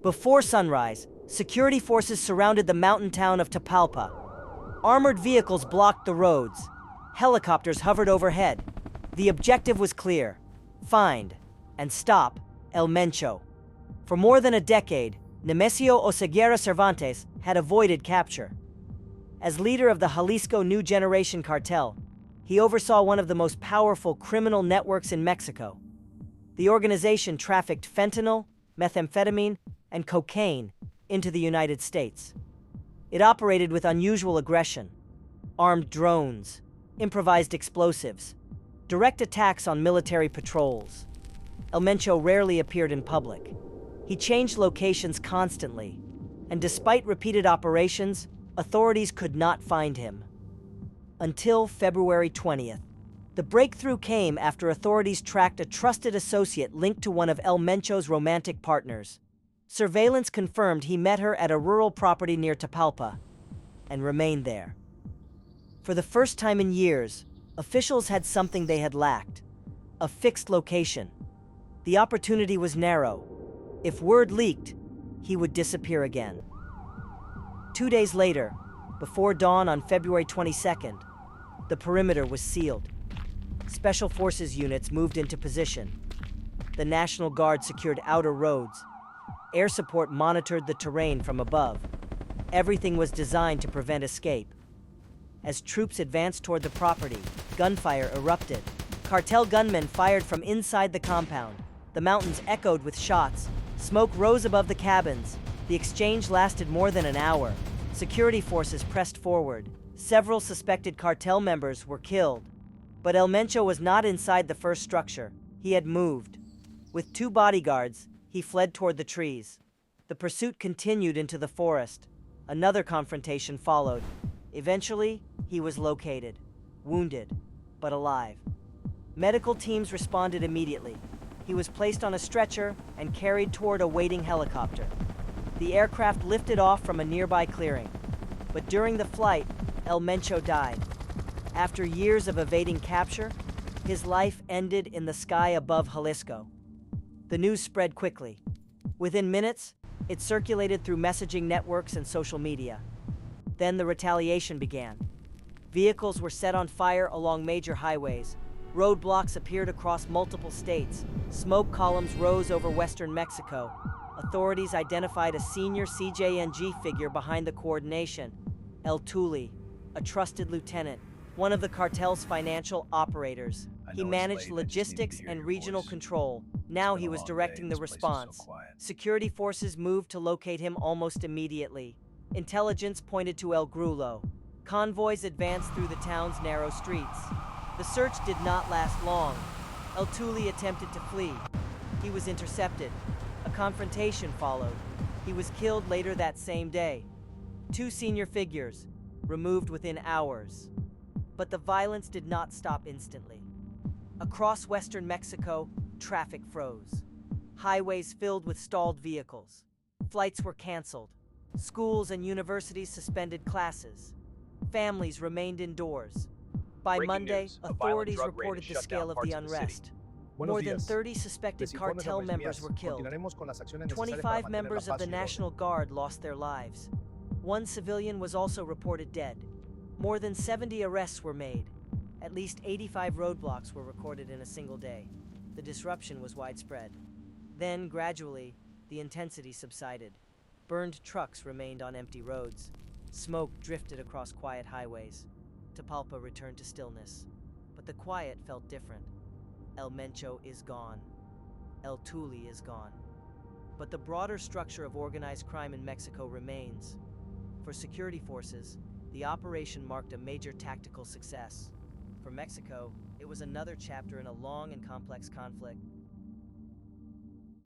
Before sunrise, security forces surrounded the mountain town of Tapalpa. Armored vehicles blocked the roads. Helicopters hovered overhead. The objective was clear: find and stop El Mencho. For more than a decade, Nemesio Oseguera Cervantes had avoided capture. As leader of the Jalisco New Generation Cartel, he oversaw one of the most powerful criminal networks in Mexico. The organization trafficked fentanyl, methamphetamine, and cocaine into the United States. It operated with unusual aggression: armed drones, improvised explosives, direct attacks on military patrols. El Mencho rarely appeared in public. He changed locations constantly, and despite repeated operations, authorities could not find him. Until February 20th. The breakthrough came after authorities tracked a trusted associate linked to one of El Mencho's romantic partners. Surveillance confirmed he met her at a rural property near Tapalpa and remained there. For the first time in years, officials had something they had lacked: a fixed location. The opportunity was narrow. If word leaked, he would disappear again. 2 days later, before dawn on February 22nd, the perimeter was sealed. Special Forces units moved into position. The National Guard secured outer roads. Air support monitored the terrain from above. Everything was designed to prevent escape. As troops advanced toward the property, gunfire erupted. Cartel gunmen fired from inside the compound. The mountains echoed with shots. Smoke rose above the cabins. The exchange lasted more than an hour. Security forces pressed forward. Several suspected cartel members were killed. But El Mencho was not inside the first structure. He had moved. With 2 bodyguards, he fled toward the trees. The pursuit continued into the forest. Another confrontation followed. Eventually, he was located, wounded, but alive. Medical teams responded immediately. He was placed on a stretcher and carried toward a waiting helicopter. The aircraft lifted off from a nearby clearing. But during the flight, El Mencho died. After years of evading capture, his life ended in the sky above Jalisco. The news spread quickly. Within minutes, it circulated through messaging networks and social media. Then the retaliation began. Vehicles were set on fire along major highways. Roadblocks appeared across multiple states. Smoke columns rose over western Mexico. Authorities identified a senior CJNG figure behind the coordination: El Tuli, a trusted lieutenant, one of the cartel's financial operators. He managed logistics and regional control. Now he was directing the response. Security forces moved to locate him almost immediately. Intelligence pointed to El Grulo. Convoys advanced through the town's narrow streets. The search did not last long. El Tuli attempted to flee. He was intercepted. A confrontation followed. He was killed later that same day. 2 senior figures, removed within hours. But the violence did not stop instantly. Across western Mexico, traffic froze. Highways filled with stalled vehicles. Flights were canceled. Schools and universities suspended classes. Families remained indoors. By Monday, authorities reported the scale of the unrest. More than 30 suspected cartel members were killed. 25 members of the National Guard lost their lives. 1 civilian was also reported dead. More than 70 arrests were made. At least 85 roadblocks were recorded in a single day. The disruption was widespread. Then, gradually, the intensity subsided. Burned trucks remained on empty roads. Smoke drifted across quiet highways. Tapalpa returned to stillness. But the quiet felt different. El Mencho is gone. El Tuli is gone. But the broader structure of organized crime in Mexico remains. For security forces, the operation marked a major tactical success. For Mexico, it was another chapter in a long and complex conflict.